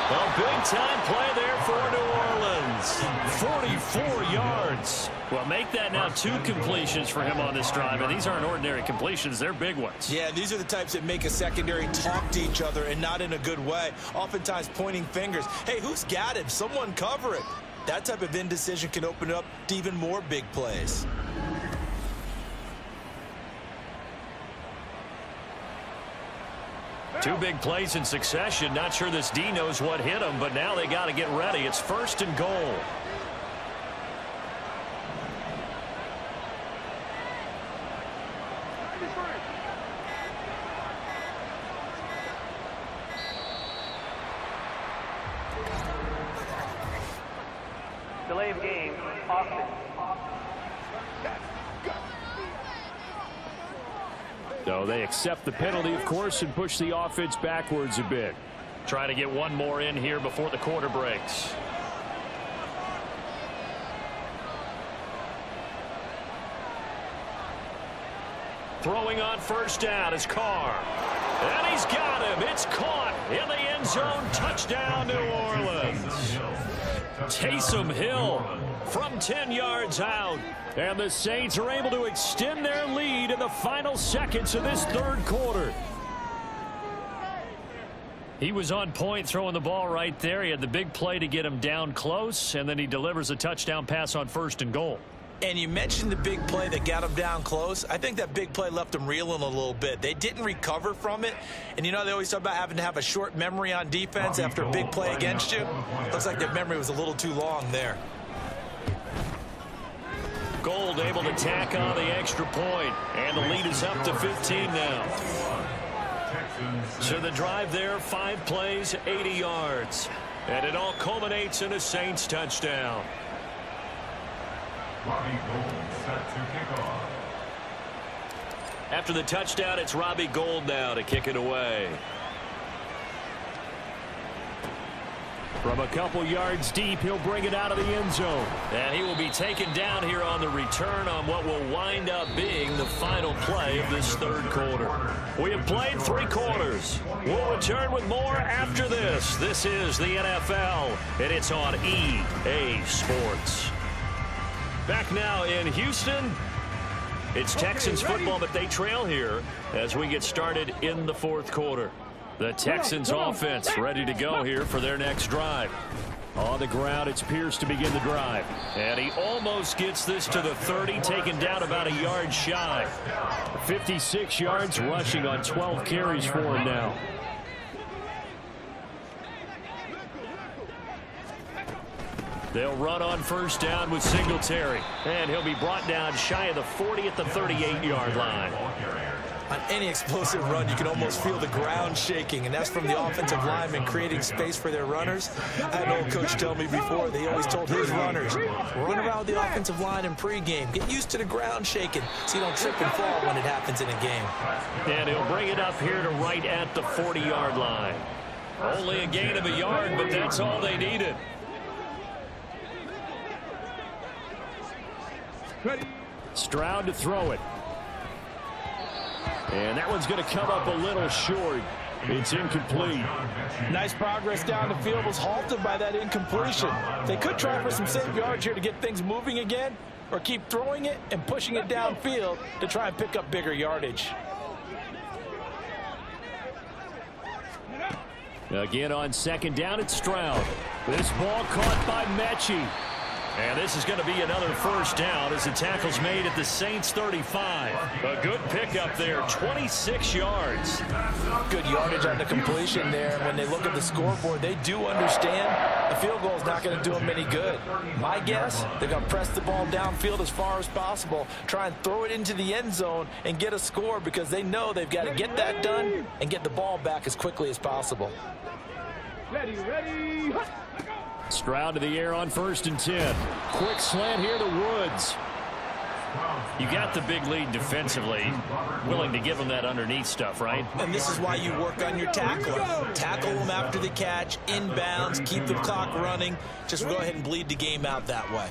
A big-time play there for New Orleans. 44 yards. Well, make that now 2 completions for him on this drive, and these aren't ordinary completions. They're big ones. Yeah, these are the types that make a secondary talk to each other and not in a good way. Oftentimes pointing fingers. Hey, who's got him? Someone cover it. That type of indecision can open up to even more big plays. Two big plays in succession. Not sure this D knows what hit him, but now they got to get ready. It's 1st and goal. Delay of game, Austin. So they accept the penalty, of course, and push the offense backwards a bit. Try to get one more in here before the quarter breaks. Throwing on 1st down is Carr. And he's got him. It's caught in the end zone. Touchdown, New Orleans. Taysom Hill from 10 yards out. And the Saints are able to extend their lead in the final seconds of this 3rd quarter. He was on point throwing the ball right there. He had the big play to get him down close, and then he delivers a touchdown pass on 1st and goal. And you mentioned the big play that got him down close. I think that big play left them reeling a little bit. They didn't recover from it. And you know, they always talk about having to have a short memory on defense after a big play against you. Looks like their memory was a little too long there. Gold able to tack on the extra point, and the lead is up to 15 now. So the drive there, 5 plays, 80 yards. And it all culminates in a Saints touchdown. Robbie Gould set to kick off. After the touchdown, it's Robbie Gould now to kick it away. From a couple yards deep, he'll bring it out of the end zone. And he will be taken down here on the return on what will wind up being the final play of this 3rd quarter. We have played 3 quarters. We'll return with more after this. This is the NFL, and it's on EA Sports. Back now in Houston. It's Texans football, but they trail here as we get started in the 4th quarter. The Texans offense ready to go here for their next drive. On the ground, it's Pierce to begin the drive. And he almost gets this to the 30, taken down about a yard shy. 56 yards rushing on 12 carries for him now. They'll run on 1st down with Singletary. And he'll be brought down shy of the 40 at the 38-yard line. On any explosive run, you can almost feel the ground shaking, and that's from the offensive linemen creating space for their runners. I had an old coach tell me before, they always told his runners, run around the offensive line in pregame. Get used to the ground shaking so you don't trip and fall when it happens in a game. And he'll bring it up here to right at the 40-yard line. Only a gain of a yard, but that's all they needed. Stroud to throw it. And that one's going to come up a little short. It's incomplete. Nice progress down the field, was halted by that incompletion. They could try for some save yards here to get things moving again, or keep throwing it and pushing it downfield to try and pick up bigger yardage. Again on 2nd down, it's Stroud. This ball caught by Mechie. And this is going to be another 1st down as the tackle's made at the Saints 35. A good pickup there, 26 yards. Good yardage on the completion there. When they look at the scoreboard, they do understand the field goal is not going to do them any good. My guess, they're going to press the ball downfield as far as possible, try and throw it into the end zone and get a score because they know they've got to get that done and get the ball back as quickly as possible. Ready. Stroud to the air on 1st and 10. Quick slant here to Woods. You got the big lead defensively, willing to give them that underneath stuff, right? And this is why you work on your tackling. Tackle them after the catch, inbounds, keep the clock running. Just go ahead and bleed the game out that way.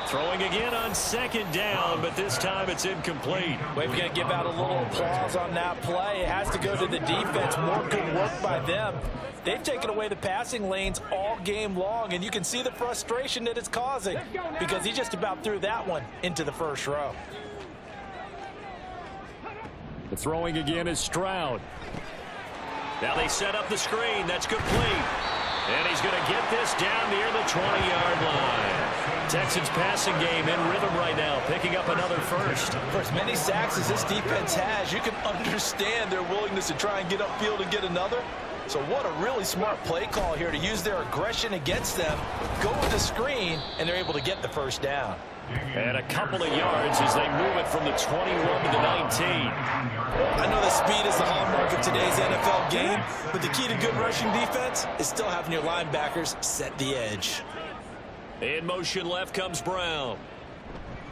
Throwing again on 2nd down, but this time it's incomplete. We're going to give out a little applause on that play. It has to go to the defense. More good work by them. They've taken away the passing lanes all game long, and you can see the frustration that it's causing because he just about threw that one into the 1st row. The throwing again is Stroud. Now they set up the screen. That's complete. And he's going to get this down near the 20-yard line. Texans passing game in rhythm right now, picking up another first. For as many sacks as this defense has, you can understand their willingness to try and get upfield and get another. So what a really smart play call here to use their aggression against them, go with the screen, and they're able to get the first down. And a couple of yards as they move it from the 21 to the 19. I know that speed is the hallmark of today's NFL game, but the key to good rushing defense is still having your linebackers set the edge. In motion left comes Brown.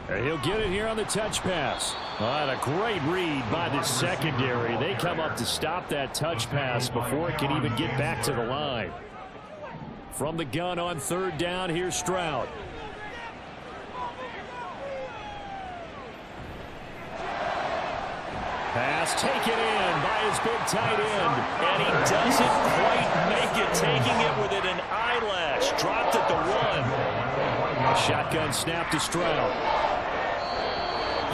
And he'll get it here on the touch pass. And a great read by the secondary. They come up to stop that touch pass before it can even get back to the line. From the gun on third down, here's Stroud. Pass taken in by his big tight end. And he doesn't quite make it, taking it within an eyelash. Dropped at the 1. Shotgun snap to Stroud.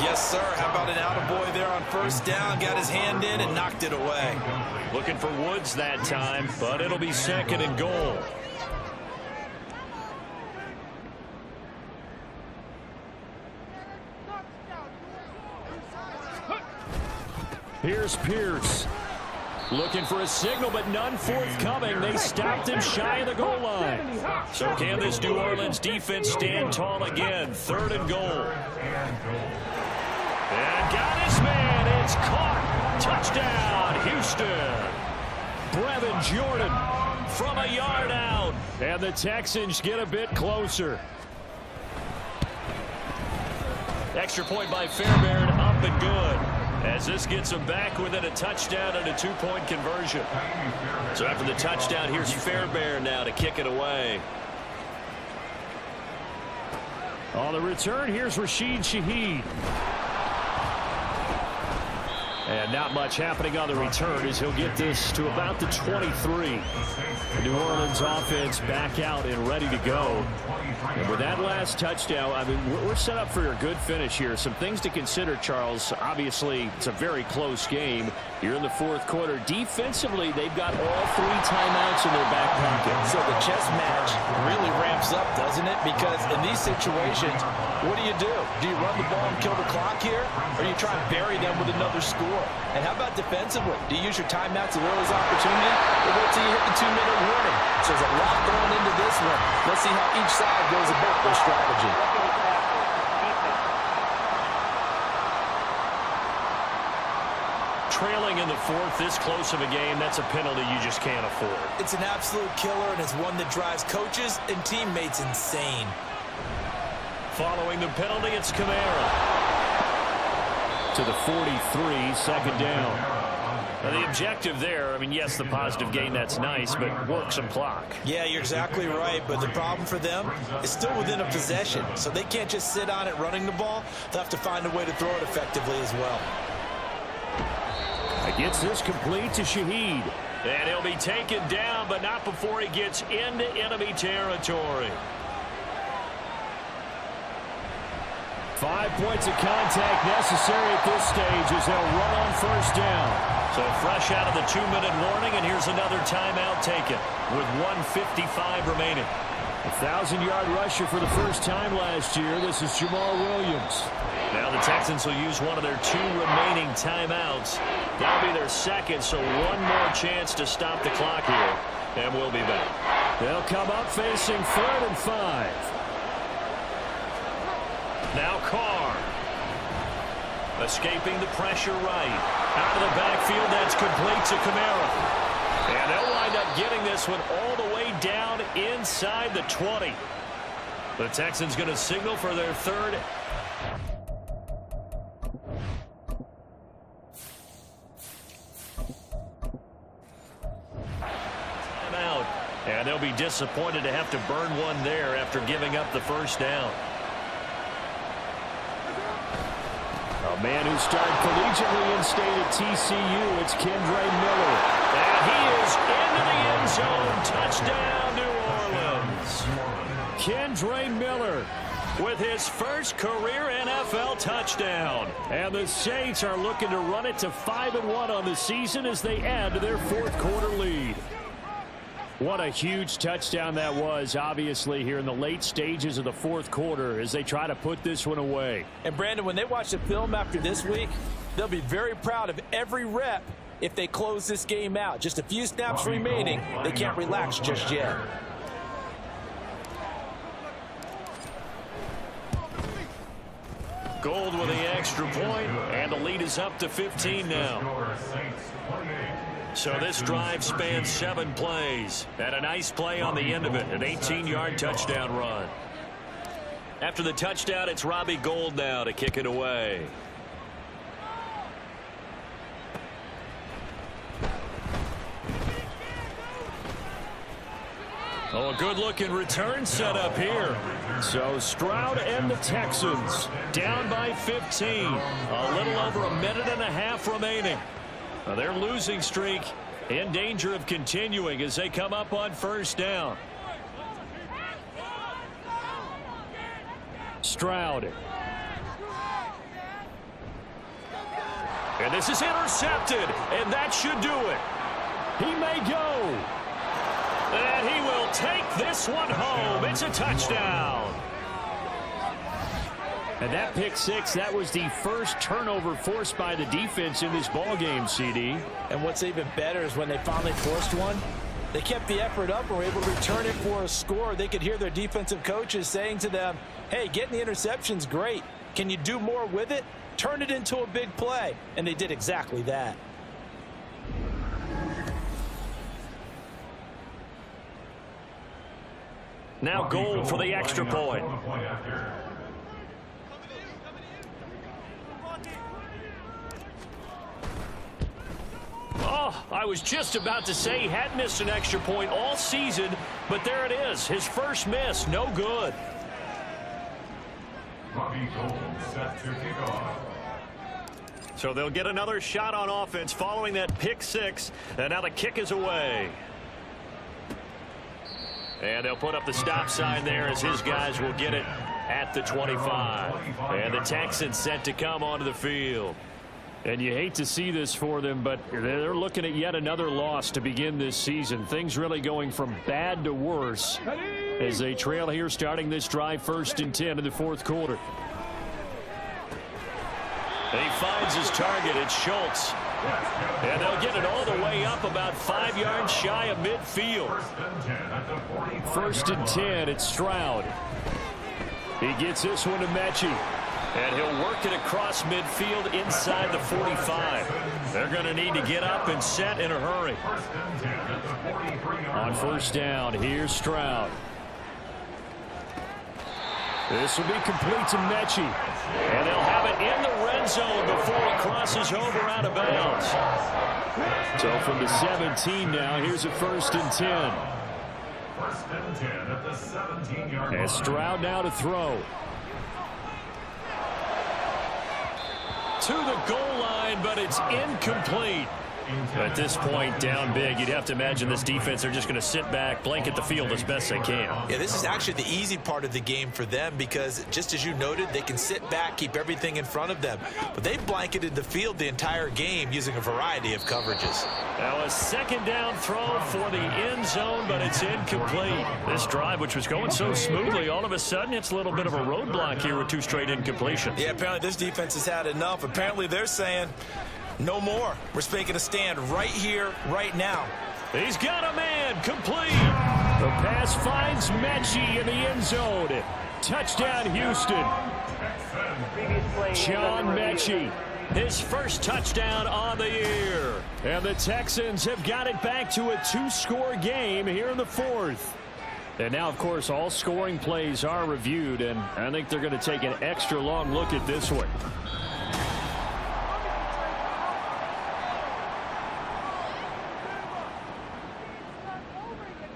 Yes, sir. How about an attaboy there on first down? Got his hand in and knocked it away. Looking for Woods that time, but it'll be 2nd and goal. Here's Pierce. Looking for a signal, but none forthcoming. They stopped him shy of the goal line. So can this New Orleans defense stand tall again? 3rd and goal. And got his man. It's caught. Touchdown, Houston. Brevin Jordan from a yard out. And the Texans get a bit closer. Extra point by Fairbairn, up and good. As this gets them back within a touchdown and a 2-point conversion. So after the touchdown, here's Fairbairn now to kick it away. On the return, here's Rashid Shaheed. And not much happening on the return as he'll get this to about the 23. New Orleans offense back out and ready to go. And with that last touchdown, I mean, we're set up for a good finish here. Some things to consider, Charles. Obviously, it's a very close game. You're in the 4th quarter. Defensively, they've got all 3 timeouts in their back pocket. So the chess match really ramps up, doesn't it? Because in these situations, what do? Do you run the ball and kill the clock here? Or do you try and bury them with another score? And how about defensively? Do you use your timeouts as well as opportunity? Or wait till you hit the 2-minute warning? So there's a lot going into this one. Let's see how each side goes about their strategy. Trailing in the 4th, this close of a game, that's a penalty you just can't afford. It's an absolute killer, and it's one that drives coaches and teammates insane. Following the penalty, it's Kamara. To the 43, 2nd down. Now the objective there, I mean, yes, the positive gain, that's nice, but work some clock. Yeah, you're exactly right, but the problem for them is still within a possession, so they can't just sit on it running the ball. They'll have to find a way to throw it effectively as well. Gets this complete to Shaheed. And he'll be taken down, but not before he gets into enemy territory. 5 points of contact necessary at this stage as they'll run on first down. So fresh out of the 2-minute warning, and here's another timeout taken with 1:55 remaining. 1,000-yard rusher for the first time last year. This is Jamal Williams. Now the Texans will use one of their 2 remaining timeouts. That'll be their 2nd, so one more chance to stop the clock here, and we'll be back. They'll come up facing 3rd and 5. Now Carr. Escaping the pressure right. Out of the backfield, that's complete to Kamara. And they'll wind up getting this one all the way down inside the 20. The Texans going to signal for their 3rd. Out. And they'll be disappointed to have to burn one there after giving up the first down. A man who started collegiately in state at TCU, it's Kendre Miller. And he is into the end zone. Touchdown, New Orleans. Kendre Miller with his first career NFL touchdown. And the Saints are looking to run it to 5-1 on the season as they add to their fourth quarter lead. What a huge touchdown that was, obviously, here in the late stages of the fourth quarter as they try to put this one away. And, Brandon, when they watch the film after this week, they'll be very proud of every rep if they close this game out. Just a few snaps remaining. They can't relax just yet. Gold with the extra point, and the lead is up to 15 now. So this drive spans 7 plays. And a nice play on the end of it, an 18-yard touchdown run. After the touchdown, it's Robbie Gould now to kick it away. Oh, a good-looking return set up here. So Stroud and the Texans Down by 15. A little over a minute and a half remaining. Now their losing streak in danger of continuing as they come up on first down. Stroud. And this is intercepted, and that should do it. He may go. And he will take this one home. It's a touchdown. And that pick six, that was the first turnover forced by the defense in this ballgame, CD. And what's even better is when they finally forced one, they kept the effort up and were able to return it for a score. They could hear their defensive coaches saying to them, hey, getting the interception's great. Can you do more with it? Turn it into a big play. And they did exactly that. Now Gould for the extra point. Oh, I was just about to say he had missed an extra point all season, but there it is. His first miss, no good. Robbie Gould set to kick off. So they'll get another shot on offense following that pick six, and now the kick is away. And they'll put up the stop sign there as his guys will get it at the 25. And the Texans set to come onto the field. And you hate to see this for them, but they're looking at yet another loss to begin this season. Things really going from bad to worse as they trail here starting this drive 1st and 10 in the fourth quarter. And he finds his target. It's Schultz. And they'll get it all the way up about 5 yards shy of midfield. 1st and 10, it's Stroud. He gets this one to Mechie. And he'll work it across midfield inside the 45. They're going to need to get up and set in a hurry. On 1st down, here's Stroud. This will be complete to Mechie. And they'll have it in the red zone before he crosses over out of bounds. So from the 17 now, here's a 1st and 10. 1st and 10 at the 17-yard line. And Stroud now to throw. To the goal line, but it's incomplete. At this point, down big, you'd have to imagine this defense are just going to sit back, blanket the field as best they can. Yeah, this is actually the easy part of the game for them because, just as you noted, they can sit back, keep everything in front of them. But they blanketed the field the entire game using a variety of coverages. Now a 2nd down throw for the end zone, but it's incomplete. This drive, which was going so smoothly, all of a sudden it's a little bit of a roadblock here with 2 straight incompletions. Yeah, apparently this defense has had enough. Apparently they're saying, no more. We're making a stand right here, right now. He's got a man, complete. The pass finds Mechie in the end zone. Touchdown, Houston. John Mechie. His first touchdown on the year. And the Texans have got it back to a 2-score game here in the 4th. And now, of course, all scoring plays are reviewed, and I think they're going to take an extra long look at this one.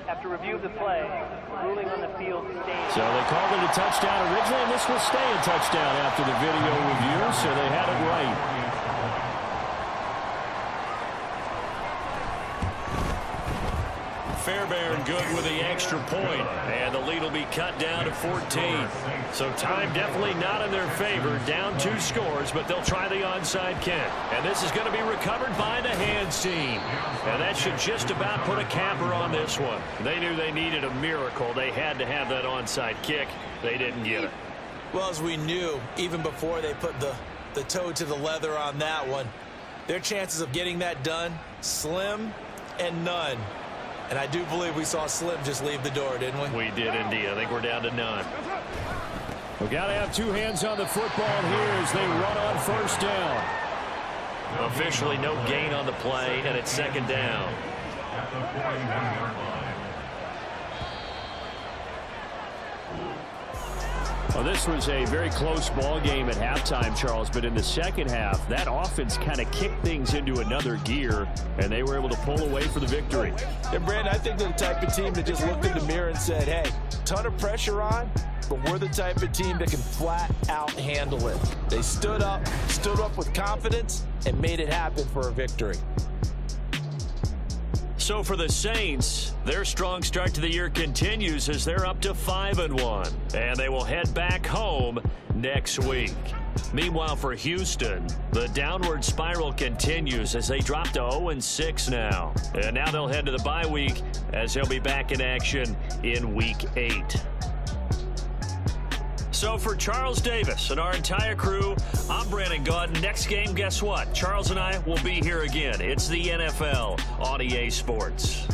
After review of the play, ruling on the field stands. So they called it a touchdown originally, and this will stay a touchdown after the video review, so they had it right. Fairbairn good with the extra point, and the lead will be cut down to 14. So time definitely not in their favor. Down 2 scores, but they'll try the onside kick. And this is going to be recovered by the hands team. And that should just about put a capper on this one. They knew they needed a miracle. They had to have that onside kick. They didn't get it. Well, as we knew, even before they put the toe to the leather on that one, their chances of getting that done, slim and none. And I do believe we saw Slim just leave the door, didn't we? We did indeed. I think we're down to none. We've got to have 2 hands on the football here as they run on first down. Officially no gain on the play, and it's second down. At the 41-yard line. Well, this was a very close ball game at halftime, Charles, but in the second half, that offense kind of kicked things into another gear, and they were able to pull away for the victory. And, Brandon, I think they're the type of team that just looked in the mirror and said, hey, ton of pressure on, but we're the type of team that can flat out handle it. They stood up with confidence, and made it happen for a victory. So for the Saints, their strong start to the year continues as they're up to 5-1, and they will head back home next week. Meanwhile, for Houston, the downward spiral continues as they drop to 0-6 now. And now they'll head to the bye week as they'll be back in action in Week 8. So for Charles Davis and our entire crew, I'm Brandon Gaudin. Next game, guess what? Charles and I will be here again. It's the NFL on EA Sports.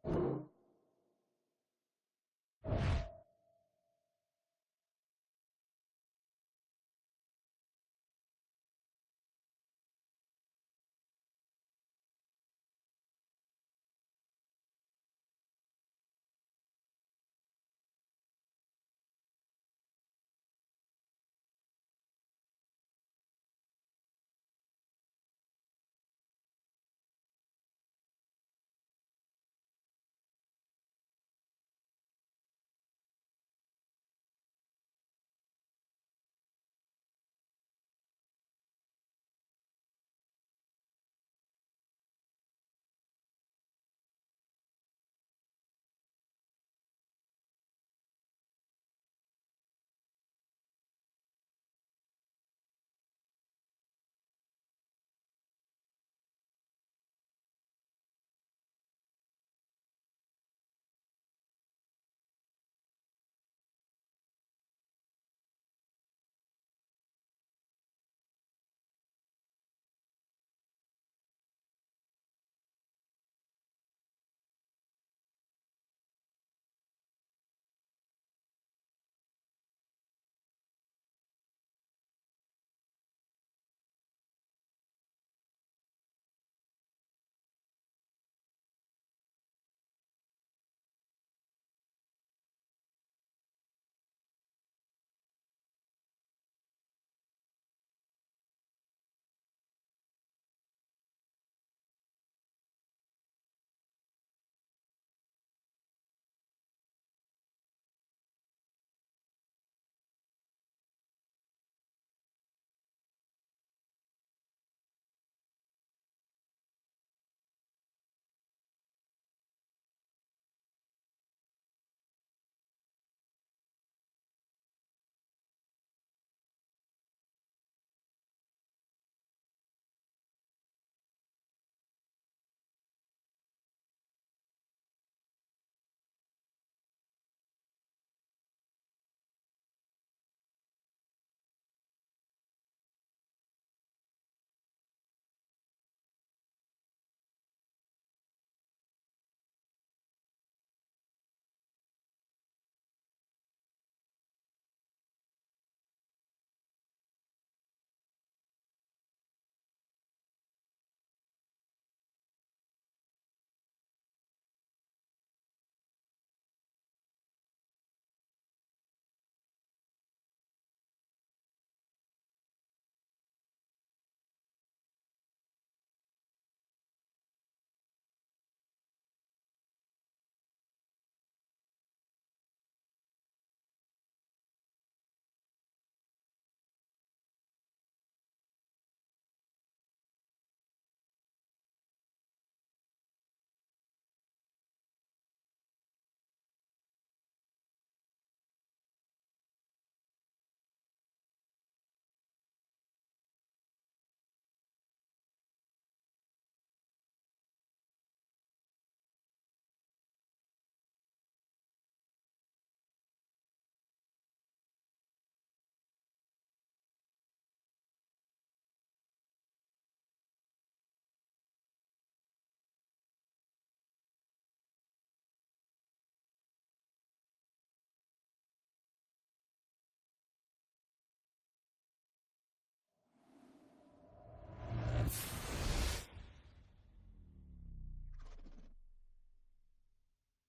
2.